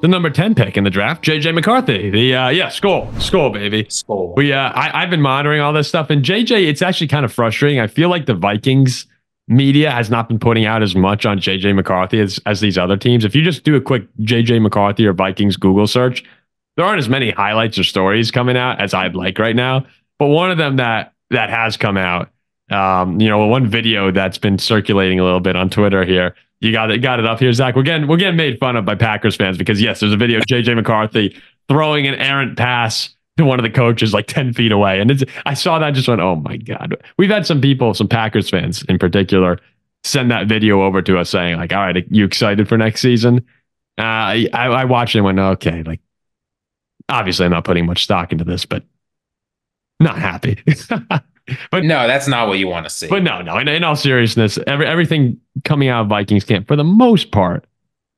the number 10 pick in the draft, JJ McCarthy. Skull, baby. Skull. I've been monitoring all this stuff, and JJ, it's actually kind of frustrating. I feel like the Vikings media has not been putting out as much on JJ McCarthy as these other teams. If you just do a quick JJ McCarthy or Vikings Google search, there aren't as many highlights or stories coming out as I'd like right now. But one of them that has come out, one video that's been circulating a little bit on Twitter here. You got it up here, Zach. We're getting made fun of by Packers fans because yes, there's a video of JJ McCarthy throwing an errant pass to one of the coaches like 10 feet away. And I saw that and just went, oh my God. We've had some Packers fans in particular, send that video over to us saying like, all right, are you excited for next season? I watched it and went, okay, like obviously I'm not putting much stock into this, but not happy. But no, that's not what you want to see. But no. In all seriousness, everything coming out of Vikings camp, for the most part,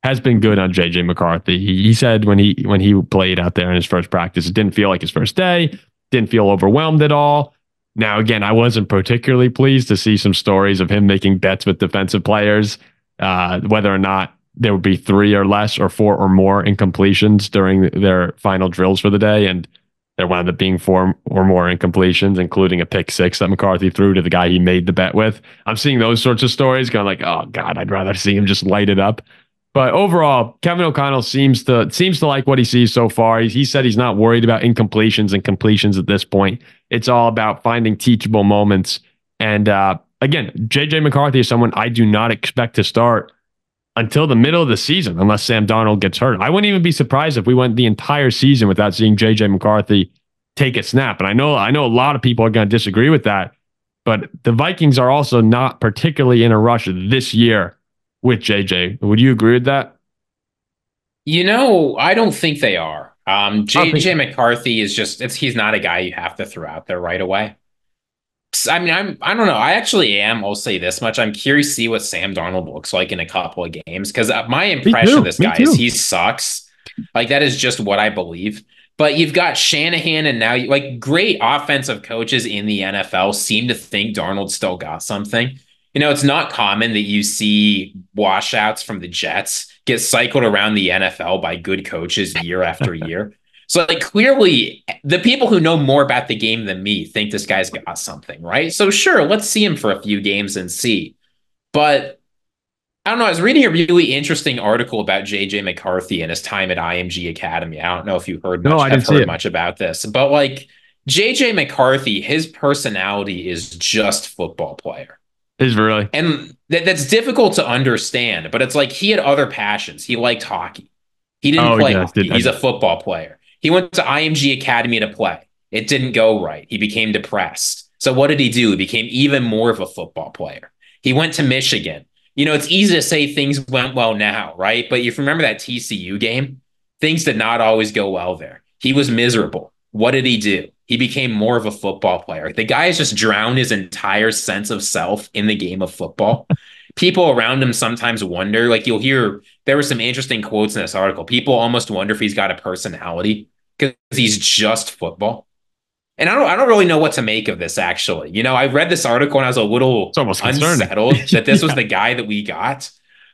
has been good on JJ McCarthy. He said when he played out there in his first practice, it didn't feel like his first day, didn't feel overwhelmed at all. Now, again, I wasn't particularly pleased to see some stories of him making bets with defensive players, whether or not there would be 3 or less or 4 or more incompletions during their final drills for the day. And there wound up being 4 or more incompletions, including a pick 6 that McCarthy threw to the guy he made the bet with. I'm seeing those sorts of stories going like, oh God, I'd rather see him just light it up. But overall, Kevin O'Connell seems to like what he sees so far. He said he's not worried about incompletions and completions at this point. It's all about finding teachable moments. And again, JJ McCarthy is someone I do not expect to start until the middle of the season, unless Sam Darnold gets hurt. I wouldn't even be surprised if we went the entire season without seeing JJ McCarthy take a snap. And I know a lot of people are going to disagree with that, but the Vikings are also not particularly in a rush this year with JJ. Would you agree with that? I don't think they are. JJ McCarthy is he's not a guy you have to throw out there right away. I mean, I don't know. I actually am. I'll say this much. I'm curious to see what Sam Darnold looks like in a couple of games because my impression of this guy is he sucks. Like, that is just what I believe. But you've got Shanahan and now great offensive coaches in the NFL seem to think Darnold still got something. It's not common that you see washouts from the Jets get cycled around the NFL by good coaches year after year. So clearly the people who know more about the game than me think this guy's got something, right? So sure, let's see him for a few games and see. But I don't know. I was reading a really interesting article about JJ McCarthy and his time at IMG Academy. I don't know if you heard much. No, I didn't heard much about this, but JJ McCarthy, his personality is just football player. Is really, and that's difficult to understand. But it's he had other passions. He liked hockey. He didn't play hockey. He's a football player. He went to IMG Academy to play. It didn't go right. He became depressed. So what did he do? He became even more of a football player. He went to Michigan. It's easy to say things went well now, right? But if you remember that TCU game, things did not always go well there. He was miserable. What did he do? He became more of a football player. The guy has just drowned his entire sense of self in the game of football. People around him sometimes wonder, you'll hear, there were some interesting quotes in this article. People almost wonder if he's got a personality because he's just football. And I don't really know what to make of this, actually. I read this article and I was a little unsettled that this was the guy that we got.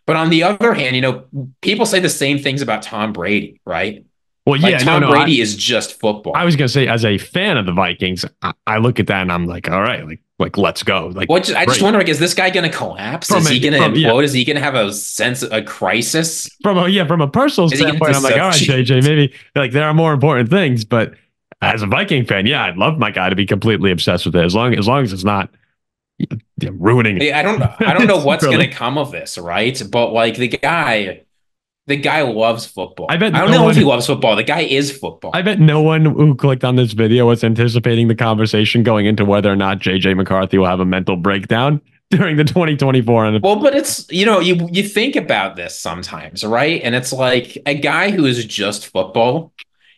But on the other hand, people say the same things about Tom Brady, right? Well, yeah, Tom Brady is just football. I was going to say, as a fan of the Vikings, I look at that and I'm like, all right, let's go. I just wonder, is this guy going to collapse? Is he going to implode? Yeah. Is he going to have a crisis? From a personal standpoint, I'm like, all right, JJ, maybe there are more important things. But as a Viking fan, yeah, I'd love my guy to be completely obsessed with it as long as it's not ruining it. I don't know what's going to come of this, right? But the guy loves football. I don't know if he loves football. The guy is football. I bet no one who clicked on this video was anticipating the conversation going into whether or not JJ McCarthy will have a mental breakdown during the 2024 NFL. Well, but it's, you think about this sometimes, right? And it's a guy who is just football,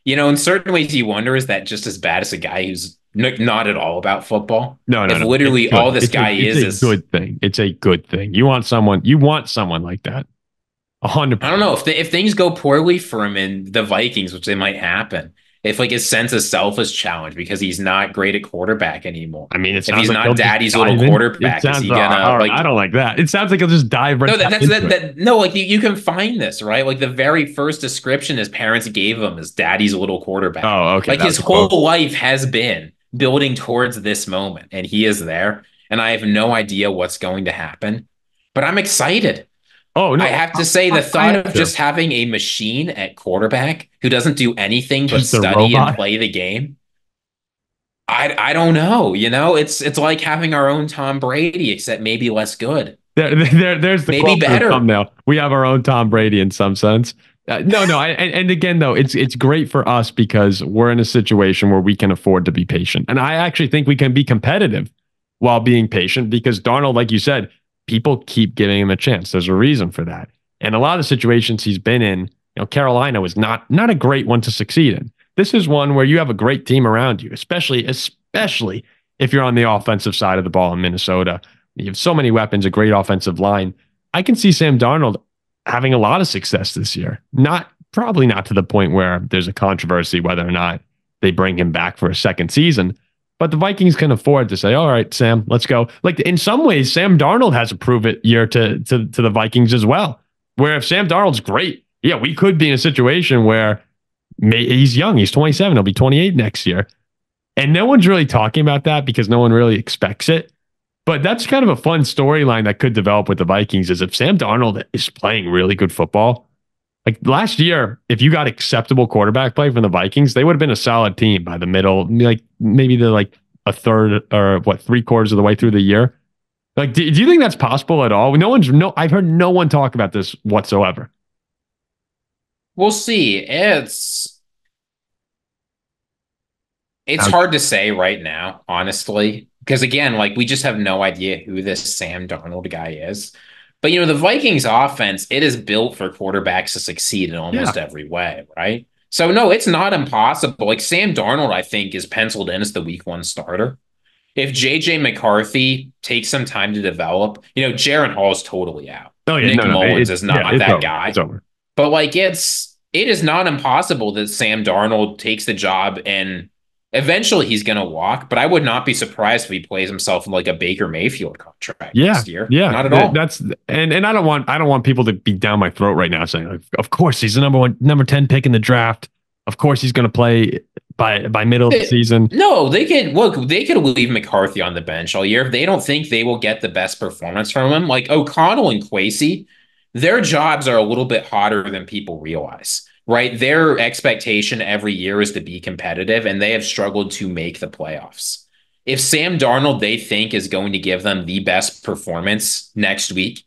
in certain ways you wonder, is that just as bad as a guy who's not at all about football? No. Literally all this guy is a good thing. It's a good thing. You want someone like that. 100%. I don't know if things go poorly for him in the Vikings, which they might happen. if like his sense of self is challenged because he's not great at quarterback anymore. I mean, it if sounds he's like not daddy's little quarterback, is he gonna like? I don't like that. It sounds like he'll just dive right No, into it. no, like you can find this, right? Like the very first description his parents gave him is daddy's little quarterback. Oh, okay. Like his whole life has been building towards this moment, and he is there. And I have no idea what's going to happen, but I'm excited. Oh no! I have to say, the thought of just having a machine at quarterback who doesn't do anything but study and play the game. I don't know. You know, it's like having our own Tom Brady, except maybe less good. There's the maybe better thumbnail. We have our own Tom Brady in some sense. And again, though, it's great for us because we're in a situation where we can afford to be patient, and I actually think we can be competitive while being patient because Darnold, like you said, people keep giving him a chance. There's a reason for that, and a lot of situations he's been in, Carolina was not a great one to succeed in. This is one where you have a great team around you, especially if you're on the offensive side of the ball in Minnesota. You have so many weapons, a great offensive line. I can see Sam Darnold having a lot of success this year. Probably not to the point where there's a controversy whether or not they bring him back for a second season. But the Vikings can afford to say, all right, Sam, let's go. Like in some ways, Sam Darnold has a prove it year to the Vikings as well. Where if Sam Darnold's great, yeah, we could be in a situation where he's young. He's 27. He'll be 28 next year. And no one's really talking about that because no one really expects it. But that's kind of a fun storyline that could develop with the Vikings is if Sam Darnold is playing really good football. Like last year, if you got acceptable quarterback play from the Vikings, they would have been a solid team by the middle, like maybe a third or three-quarters of the way through the year. Like, do you think that's possible at all? I've heard no one talk about this whatsoever. We'll see. It's hard to say right now, honestly, because again, like we just have no idea who this Sam Darnold guy is. But the Vikings offense, it is built for quarterbacks to succeed in almost every way, right? So no, it's not impossible. Like Sam Darnold, I think, is penciled in as the week 1 starter. If JJ McCarthy takes some time to develop, Jaron Hall is totally out. Oh, yeah, Nick Mullins is not that guy. It's over. But like it is not impossible that Sam Darnold takes the job and eventually he's going to walk, but I would not be surprised if he plays himself in like a Baker Mayfield contract next year. Yeah, not at all. And I don't want people to be down my throat right now saying, like, of course he's the number 10 pick in the draft. Of course he's going to play by middle of the season. No, they could leave McCarthy on the bench all year if they don't think they will get the best performance from him. Like O'Connell and Kwesi, their jobs are a little bit hotter than people realize. Right. Their expectation every year is to be competitive, and they have struggled to make the playoffs. If Sam Darnold, they think, is going to give them the best performance next week,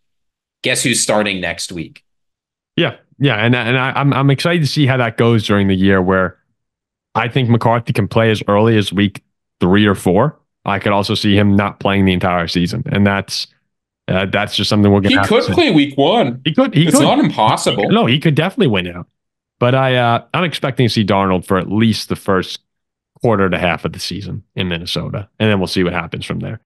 guess who's starting next week? Yeah. Yeah. And I'm excited to see how that goes during the year where I think McCarthy can play as early as week 3 or 4. I could also see him not playing the entire season. And that's just something we're going to have to see. He could play week 1. It's not impossible. He could definitely win out. But I'm expecting to see Darnold for at least the first quarter to half of the season in Minnesota, and then we'll see what happens from there.